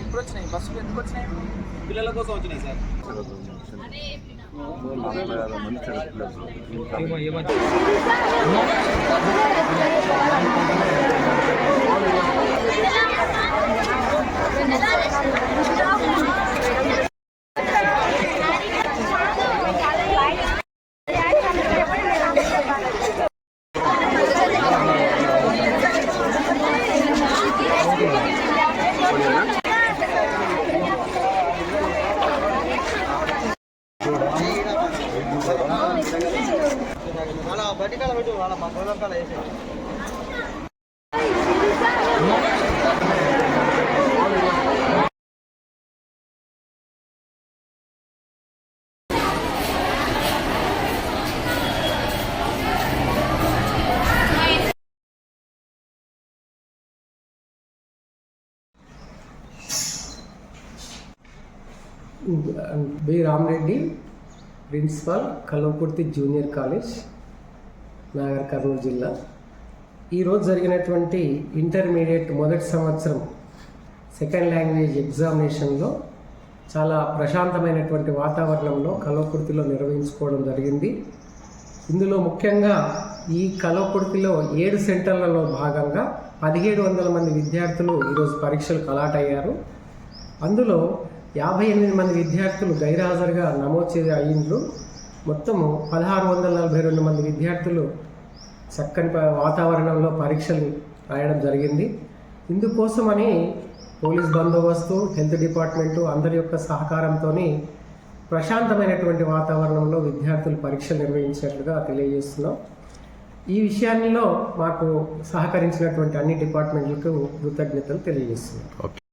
ఇప్పుడు వచ్చినాయి బస్సులు ఎందుకు వచ్చినాయి? పిల్లల కోసం వచ్చినాయి sir. B Ramareddy, principal, Kalwakurthy junior college, Nagar Kurnool జిల్లా. ఈరోజు జరిగినటువంటి ఇంటర్మీడియట్ మొదటి సంవత్సరం సెకండ్ లాంగ్వేజ్ ఎగ్జామినేషన్లో చాలా ప్రశాంతమైనటువంటి వాతావరణంలో కల్వకుర్తిలో నిర్వహించుకోవడం జరిగింది. ఇందులో ముఖ్యంగా ఈ కల్వకుర్తిలో 7 సెంటర్లలో భాగంగా 1700 మంది విద్యార్థులు ఈరోజు పరీక్షలకు అలాట్ అయ్యారు. అందులో 58 మంది విద్యార్థులు గైర్హాజరుగా నమోదు అయ్యిండ్రు. మొత్తము 1642 మంది విద్యార్థులు చక్కని వాతావరణంలో పరీక్షలు రాయడం జరిగింది. ఇందుకోసమని పోలీస్ బందోబస్తు, హెల్త్ డిపార్ట్మెంటు అందరి యొక్క సహకారంతో ప్రశాంతమైనటువంటి వాతావరణంలో విద్యార్థులు పరీక్షలు నిర్వహించినట్లుగా తెలియజేస్తున్నాం. ఈ విషయాల్లో మాకు సహకరించినటువంటి అన్ని డిపార్ట్మెంట్లకు కృతజ్ఞతలు తెలియజేస్తున్నాం.